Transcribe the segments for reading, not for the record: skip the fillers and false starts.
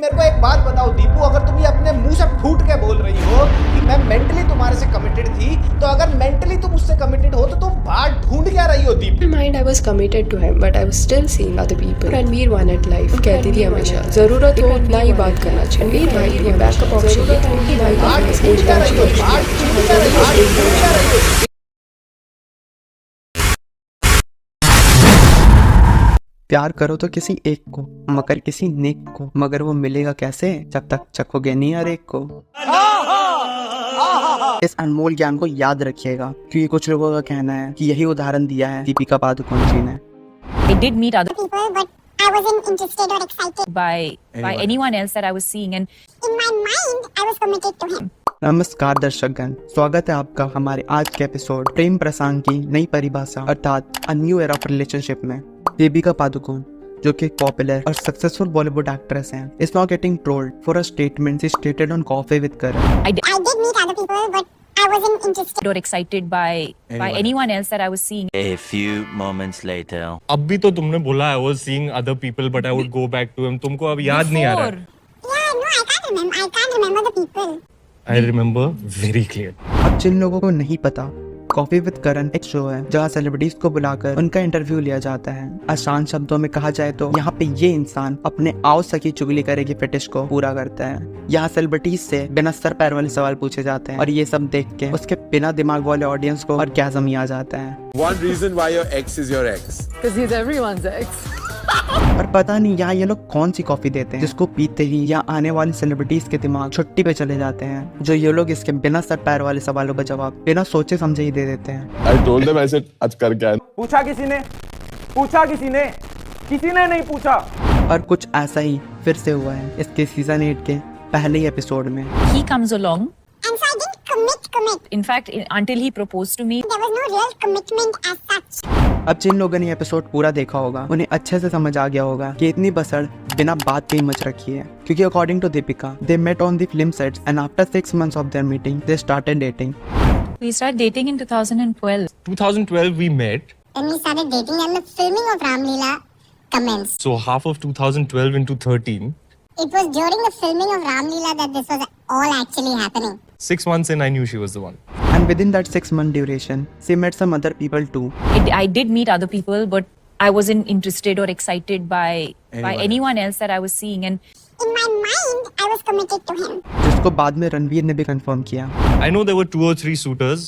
मेरे को एक बात बताओ दीपू, अगर तुम ये अपने मुंह से फूट के बोल रही हो कि मैं मेंटली तुम्हारे से कमिटेड थी, तो अगर मेंटली तुम उससे कमिटेड हो तो तुम बाहर ढूंढ क्या रही हो Deepu? In my mind I was committed to him, but I was still seeing other people. Ranveer wanted life. कहती थी हमेशा जरूरत हो उतना ही बात करना चाहिए. रणवीर भाई ये बैकअप ऑप्शन है. रणवीर भाई बाहर ढूंढ क्या रही हो? बाहर ढूंढ क्या रही हो? बाहर ढूंढ क्या रही हो? प्यार करो तो किसी एक को, मगर किसी नेक को, मगर वो मिलेगा कैसे जब तक चखोगे नहीं हर एक को। इस अनमोल ज्ञान को याद रखिएगा, क्योंकि कुछ लोगों का कहना है कि यही उदाहरण दिया है दीपिका पादुकोण जी ने। I did meet other people, but I wasn't interested or excited by anyone else that I was seeing, and in my mind I was committed to him. नमस्कार दर्शकगण, स्वागत है आपका हमारे आज के एपिसोड प्रेम प्रसंग की नई परिभाषा अर्थात a new era of relationship में। दीपिका पादुकोण, जो कि पॉपुलर और सक्सेसफुल बॉलीवुड एक्ट्रेस हैं, is now getting trolled for a statement she stated on Coffee with Karan. I did meet other people, but I wasn't interested or excited by anyone else that I was seeing. A few moments later. अब भी तो तुमने बोला I was seeing other people but I would go back to him. तुमको अब याद नहीं आ रहा है? Yeah, no, I can't remember the people. I remember very clear. अब जिन लोगों को नहीं पता, कॉफी विद करण एक शो है जहाँ सेलिब्रिटीज को बुलाकर उनका इंटरव्यू लिया जाता है। आसान शब्दों में कहा जाए तो यहाँ पे ये इंसान अपने आओ सकी चुगली करेगी फेटिश को पूरा करता है। यहाँ सेलिब्रिटीज से बिना सर पैर वाले सवाल पूछे जाते हैं और ये सब देख के उसके बिना दिमाग वाले ऑडियंस को ऑर्गेज़म ही आ जाता है। One reason why your ex is your ex. Because he's everyone's ex. और पता नहीं यहाँ ये लोग कौन सी कॉफी देते हैं जिसको पीते ही यहाँ आने वाले सेलिब्रिटीज के दिमाग छुट्टी पे चले जाते हैं, जो ये लोग इसके बिना सर पैर वाले सवालों का जवाब बिना सोचे समझे ही दे देते हैं। I told them, I said, आज कर क्या है? पूछा किसी ने नहीं पूछा। और कुछ ऐसा ही फिर से हुआ है इसके सीजन 8 के पहले ही एपिसोड में। He comes along. And so I didn't commit. In fact, until he proposed to me. There was no real commitment as such. अब जिन लोगों ने एपिसोड पूरा देखा होगा उन्हें अच्छे से समझ आ गया होगा कि इतनी बसड़ बिना बात के ही मच रखी है, क्योंकि according to Deepika they met on the film sets and after 6 months of their meeting they started dating. We started dating in 2012. 2012 we met. Then we started dating and the filming of Ram Leela commenced. So half of 2012 into 13. It was during the filming of Ram Leela that this was all actually happening. 6 months in I knew she was the one. And within that 6-month duration she met some other people too. I did meet other people, but I wasn't interested or excited by anyone else that I was seeing, and In my mind, I was committed to him. जिसको बाद में रणवीर ने भी confirm किया। I know there were 2 or 3 suitors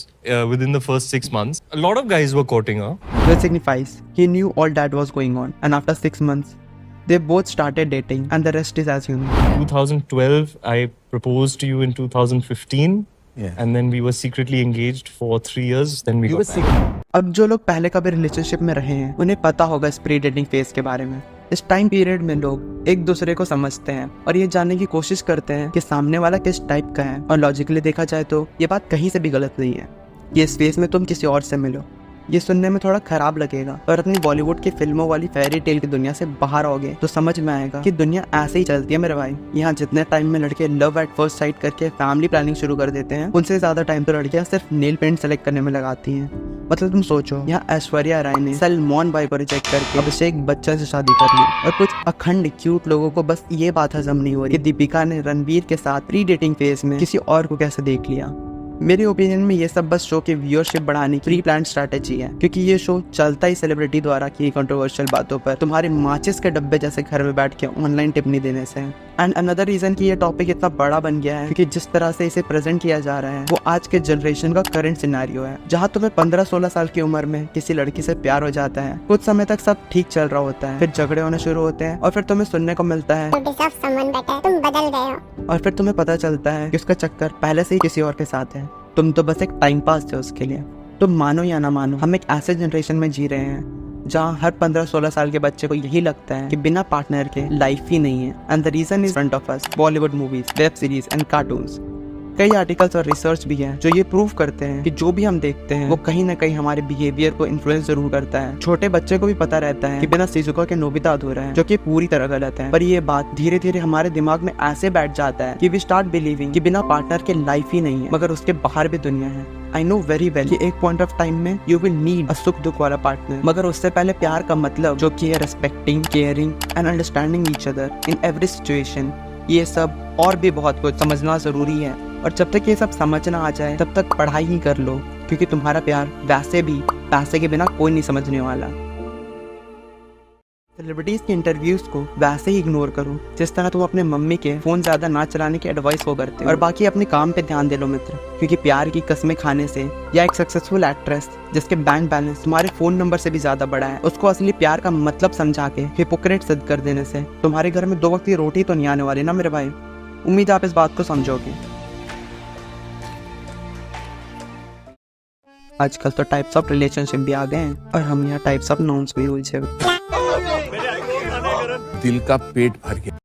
within the first 6 months. A lot of guys were courting her. That signifies he knew all that was going on, and after 6 months they both started dating, and the rest is as you know. 2012 I proposed to you in 2015. Yeah. And then we were secretly engaged for 3 years. Then we got married. अब जो लोग पहले कभी relationship में रहे हैं उन्हें पता होगा इस प्री डेटिंग फेज के बारे में। इस टाइम पीरियड में लोग एक दूसरे को समझते हैं और ये जानने की कोशिश करते हैं कि सामने वाला किस टाइप का है, और लॉजिकली देखा जाए तो ये बात कहीं से भी गलत नहीं है कि इस फेज में तुम किसी और से मिलो। ये सुनने में थोड़ा खराब लगेगा, पर अपनी बॉलीवुड की फिल्मों वाली फेरी टेल की दुनिया से बाहर आओगे तो समझ में आएगा कि दुनिया ऐसे ही चलती है मेरे भाई। यहाँ जितने टाइम में लड़के लव एट फर्स्ट साइट करके फैमिली प्लानिंग शुरू कर देते हैं, उनसे ज्यादा टाइम तो लड़कियां सिर्फ नेल पेंट सेलेक्ट करने में लगाती हैं। मतलब तुम सोचो, यहाँ ऐश्वर्या राय ने सलमान भाई को रिजेक्ट करके अभिषेक बच्चन से शादी कर ली, और कुछ अखंड क्यूट लोगों को बस ये बात हजम नहीं हो रही कि दीपिका ने रणवीर के साथ प्री डेटिंग फेज में किसी और को कैसे देख लिया। मेरे ओपिनियन में ये सब बस शो की व्यूअरशिप बढ़ाने की प्री प्लान स्ट्रैटेजी है, क्योंकि ये शो चलता ही सेलिब्रिटी द्वारा की कंट्रोवर्शियल बातों पर तुम्हारे माचिस के डब्बे जैसे घर में बैठ के ऑनलाइन टिप्पणी देने से। एंड अनदर रीजन कि ये टॉपिक इतना बड़ा बन गया है क्योंकि जिस तरह से इसे प्रेजेंट किया जा रहा है वो आज के जनरेशन का करंट सिनेरियो है, जहाँ तुम्हें 15-16 साल की उम्र में किसी लड़की से प्यार हो जाता है, कुछ समय तक सब ठीक चल रहा होता है, फिर झगड़े होने शुरू होते हैं और फिर तुम्हें सुनने को मिलता है You deserve someone better. तुम बदल गए हो। और फिर तुम्हें पता चलता है कि उसका चक्कर पहले से ही किसी और के साथ है। तुम तो बस एक टाइम पास थे उसके लिए। तुम मानो या ना मानो, हम एक ऐसे जनरेशन में जी रहे हैं जहाँ हर 15-16 साल के बच्चे को यही लगता है कि बिना पार्टनर के लाइफ ही नहीं है। And the reason is front of us, Bollywood movies, web series and cartoons. कई आर्टिकल्स और रिसर्च भी हैं जो ये प्रूव करते हैं कि जो भी हम देखते हैं वो कहीं ना कहीं हमारे बिहेवियर को इन्फ्लुएंस जरूर करता है। छोटे बच्चे को भी पता रहता है कि बिना शिजुका के नोबिता अधूरा है, जो कि पूरी तरह गलत है, पर ये बात धीरे धीरे हमारे दिमाग में ऐसे बैठ जाता है कि वी स्टार्ट बिलीविंग कि बिना पार्टनर के लाइफ ही नहीं है, मगर उसके बाहर भी दुनिया है। आई नो वेरी वेल कि एक पॉइंट ऑफ टाइम में यू विल नीड अ सुख दुख वाला पार्टनर, मगर उससे पहले प्यार का मतलब जो कि है respecting, caring and understanding each other in every situation, ये सब और भी बहुत कुछ समझना ज़रूरी है। और जब तक ये सब समझ ना आ जाए तब तक पढ़ाई ही कर लो, क्योंकि तुम्हारा प्यार वैसे भी पैसे के बिना कोई नहीं समझने वाला। सेलिब्रिटीज के इंटरव्यूज को वैसे ही इग्नोर करो जिस तरह तुम अपने मम्मी के फोन ज्यादा ना चलाने की एडवाइस को करते हो। और बाकी अपने काम पे ध्यान दे लो मित्र, क्योंकि प्यार की कस्में खाने से या एक सक्सेसफुल एक्ट्रेस जिसके बैंक बैलेंस तुम्हारे फोन नंबर से भी ज्यादा बड़ा है उसको असली प्यार का मतलब समझा के हिपोक्रेट सिद्ध कर देने से तुम्हारे घर में 2 वक्त की रोटी तो नहीं आने वाली ना मेरे भाई। उम्मीद आप इस बात को समझोगे। आजकल तो टाइप्स ऑफ रिलेशनशिप भी आ गए हैं और हम यहाँ टाइप्स ऑफ नॉन्स भी उलझे हुए। दिल का पेट भर गया।